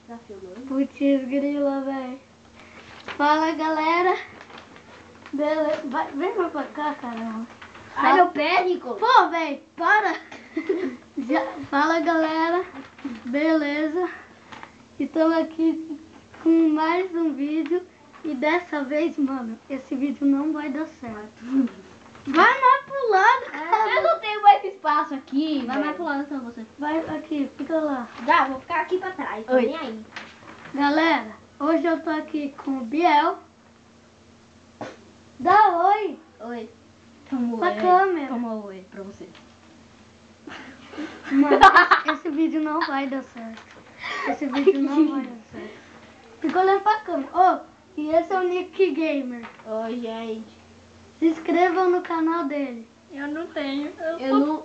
Já filmou? Putz, grila, velho. Fala, galera. Beleza. Vem mais pra cá, caramba. Ai, meu pé, Nicolas. Pô, velho, para. Fala, galera. Beleza. Estamos aqui com mais um vídeo. E dessa vez, mano, esse vídeo não vai dar certo. Vai mais pro lado, cara. Eu não tenho mais espaço aqui. Vai mais pro lado então você. Vai aqui, fica lá. Já, vou ficar aqui pra trás. Tô Oi. nem aí. Galera, hoje eu tô aqui com o Biel. Dá oi. Oi. Pra câmera. Toma oi pra você. Mano, esse vídeo não vai dar certo. Esse vídeo não vai dar certo. Fica olhando pra câmera. Ô, e esse é o Nick Gamer. Oi, gente. Se inscrevam no canal dele. Eu não tenho. Eu não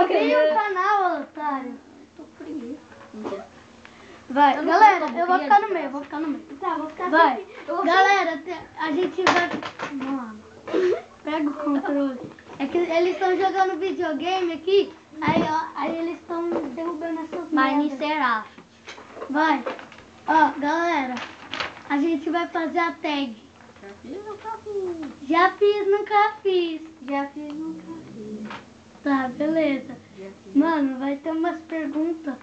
Cria o canal, otário. tô frio. Mentira. Vai, Eu não galera, sei como eu vou cria, ficar no de meio, graça. vou ficar no meio. Tá, vou ficar Vai, sempre... Eu vou galera, a gente vai... Mano, pega o controle. É que eles estão jogando videogame aqui, aí eles estão derrubando essas merdas. Será? Vai, ó, galera, a gente vai fazer a tag. Já fiz, nunca fiz. Já fiz, nunca fiz. Tá, beleza. Já fiz. Mano, vai ter umas perguntas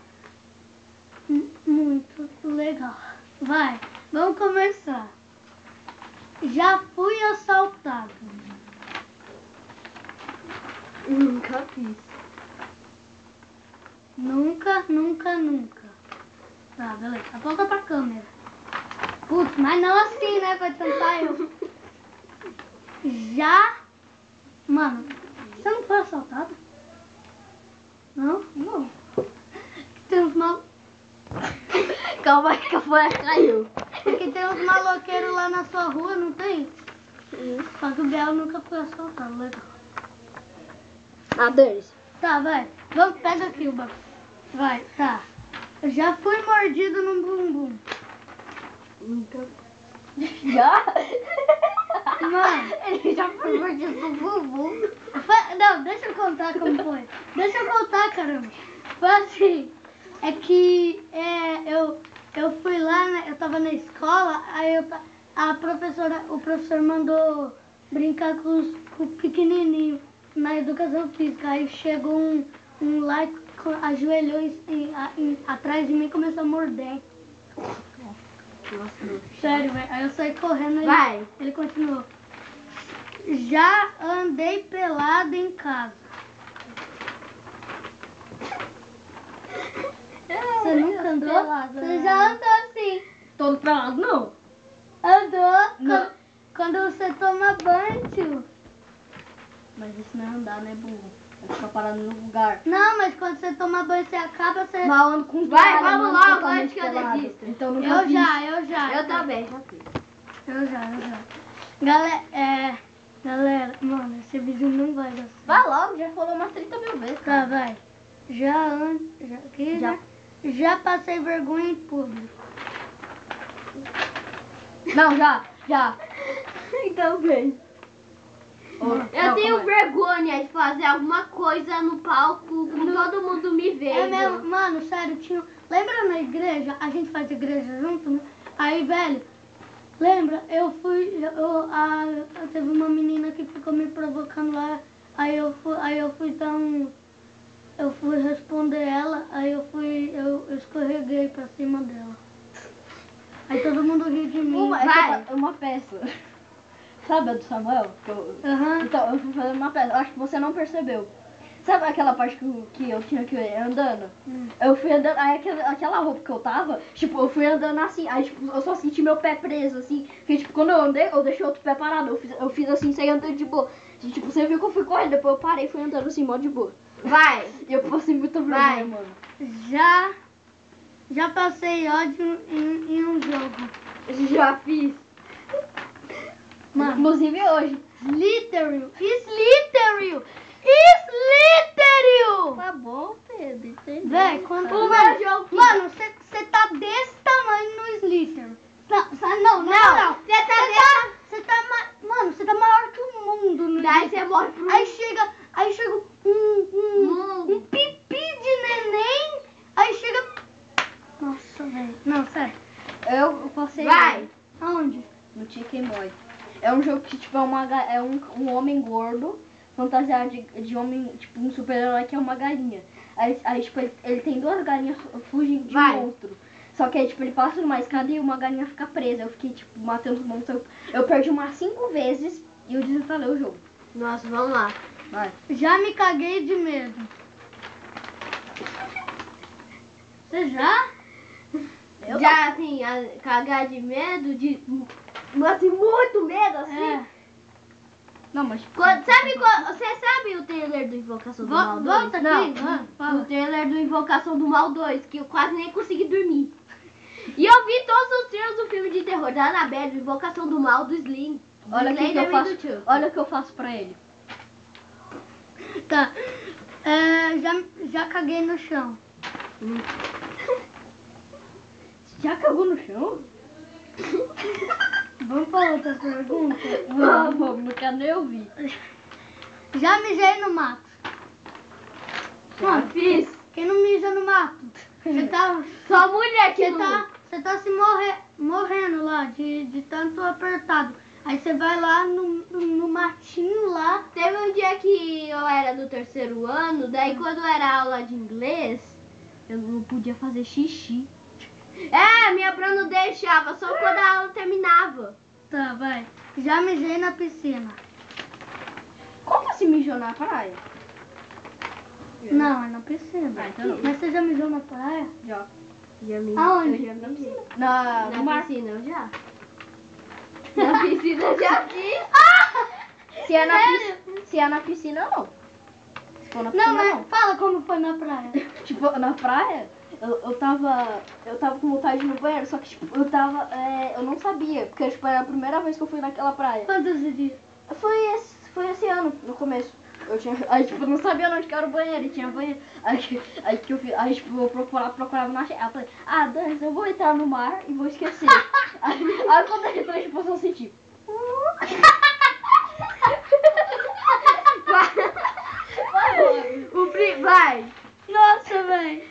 muito legal. Vai, vamos começar. Já fui assaltado. Nunca fiz. Nunca, nunca, nunca. Tá, beleza. Aponta pra câmera. Putz, mas não assim, né? Vai tentar eu. Já... Mano, você não foi assaltado? Não? Não. Tem uns mal... Calma aí que a folha caiu. Porque tem uns maloqueiros lá na sua rua, não tem? Só que o Biel nunca foi assaltado, legal. Adores. Tá, vai. Vamos, pega aqui o bagulho. Vai, tá. Eu já fui mordido no bumbum. Nunca. Já? Mano, Ele já foi mordido no bumbum. não, deixa eu contar como foi. Deixa eu contar, caramba. Foi assim, é que eu fui lá, né, eu tava na escola, aí o professor mandou brincar com os pequenininhos na educação física. Aí chegou um lá e ajoelhou atrás de mim e começou a morder. Sério, velho. Aí eu saí correndo e Vai. ele continuou. Já andei pelado em casa. Você nunca andou? pelado, Você né? já andou sim. Todo pelado não. Andou Não. quando você toma banho, tio. Mas isso não é andar, né, burro? É ficar parado no lugar. Não, mas quando você toma banho, você acaba, você... Mas eu ando com os Vai, caras, vamos eu ando logo, totalmente antes que eu pelado. desisto. Então nunca Eu fiz. já. Eu também, já fiz. Eu já. Galera, mano, esse vídeo não vai dar certo. Vai logo, já falou umas 30 mil vezes. Tá, vai. Já passei vergonha em público. Não, já. Então vem. Eu tenho vergonha de fazer alguma coisa no palco com todo mundo me vendo. É mesmo, mano, sério, lembra na igreja? A gente faz igreja junto, né? Aí, velho, lembra? Teve uma menina que ficou me provocando lá, eu fui responder ela, eu escorreguei pra cima dela. Aí todo mundo riu de mim. Uma peça. Sabe a do Samuel? Aham. Então, eu fui fazer uma peça. Eu acho que você não percebeu. Sabe aquela parte que eu tinha que ir andando? Eu fui andando, aí aquela roupa que eu tava, tipo, eu fui andando assim, aí tipo, eu só senti meu pé preso, assim, porque tipo, quando eu andei, eu deixei outro pé parado, eu fiz assim, saí andando de boa. E, tipo, você viu que eu fui correndo, depois eu parei e fui andando assim, mó de boa. Vai. E eu passei muita Vai. vergonha, mano. Já passei ódio em um jogo. Já fiz. Mano, Inclusive hoje. Slytherin! Tá bom, Pedro, entendi. Véi, quando... O meu jogo. Mano, você tá desse tamanho no Slytherin. Não. Mano, você tá maior que o mundo no Daí Slytherin. você morre pro... Aí chega um pipi de neném sério. Eu passei Vai! Aonde? no Chicken Boy. É um jogo que, tipo, é um homem gordo, fantasiado de homem, tipo, um super-herói que é uma galinha. Aí tipo, ele tem duas galinhas fugindo de um Vai. monstro. Só que aí, tipo, ele passa numa escada e uma galinha fica presa. Eu fiquei, tipo, matando os monstros. Eu perdi umas 5 vezes e eu desinstalei o jogo. Nossa, vamos lá. Vai. Já me caguei de medo. Você já? Já, assim, cagar de medo, assim, muito medo, assim. É. Não, mas... Você sabe o trailer do Invocação do Mal 2? Volta Não, aqui. Vai, o fala. trailer do Invocação do Mal 2, que eu quase nem consegui dormir. E eu vi todos os trailers do filme de terror da Annabelle, do Invocação do Mal, do Slim. Olha o que eu Slenderman e faço. do Chuck. Olha o que eu faço pra ele. Tá. Já caguei no chão. Já cagou no chão? Vamos para outra pergunta? Vamos, não quero nem ouvir. Já mijei no mato. Já fiz. Quem não mija no mato? Você tá, Só mulher que você tá se morrendo lá de tanto apertado. Aí você vai lá no matinho lá. Teve um dia que eu era do 3º ano, daí quando era aula de inglês, eu não podia fazer xixi. Minha pró não deixava, só quando a aula terminava. Tá, vai. Já mijei na piscina. Como se mijou na praia? Não, é na piscina. Ah, então não. Mas você já mijou na praia? Já. Já me Aonde? eu já fiz. No Na mar. piscina eu já. Na piscina eu já fiz. Se é na piscina, não. Se for na Não, piscina, mas não. fala como foi na praia. Tipo, na praia, eu tava com vontade de ir no banheiro, só que, tipo, eu não sabia, porque, tipo, era a primeira vez que eu fui naquela praia. Quantos dias? Foi esse ano, no começo. Aí, tipo, eu não sabia onde que era o banheiro, e tinha banheiro. Aí que eu fiz, aí, tipo, eu procurava, não achei. Aí eu falei, Dani, eu vou entrar no mar e vou esquecer. aí quando eu entrei, tipo, eu só senti. Vai. Nossa, velho.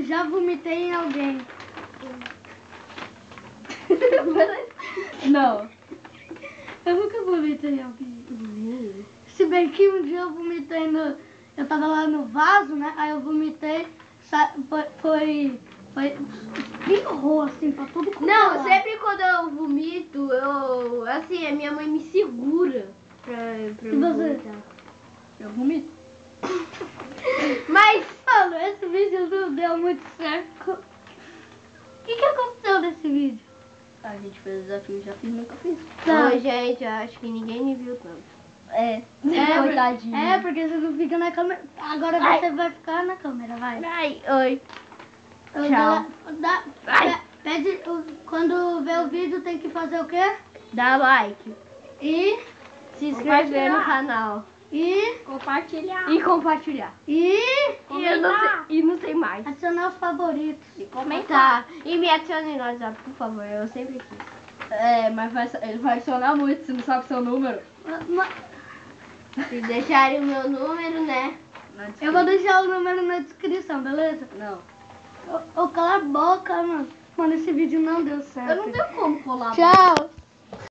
Já vomitei em alguém. Não. Eu nunca vomitei em alguém. Se bem que um dia eu vomitei no... Eu tava lá no vaso, né? Aí eu vomitei. Foi espirrou assim pra tudo quanto é Não, lado. sempre quando eu vomito, assim, a minha mãe me segura pra eu você? vomitar. Eu vomito. Mas, Mano, esse vídeo não deu muito certo. O que aconteceu nesse vídeo? A gente fez o desafio, já fiz, nunca fiz. Tá. Oi, gente, eu acho que ninguém me viu tanto. Coitadinho. É, porque você não fica na câmera. Agora você vai ficar na câmera, vai. Ai, oi. Então, Tchau. Pede, quando vê o vídeo tem que fazer o quê? Dá like. E Se inscrever no Compartilhar. canal. E Compartilhar. E compartilhar. E não sei mais. adicionar os favoritos. E comentar. Tá. E me adicione no WhatsApp, por favor. Eu sempre quis. Mas ele vai adicionar muito, você não sabe o seu número. Se deixarem o meu número, né? Eu vou deixar o número na descrição, beleza? Não. Ô, cala a boca, mano. Mano, esse vídeo não deu certo. Eu não tenho como colar. Tchau.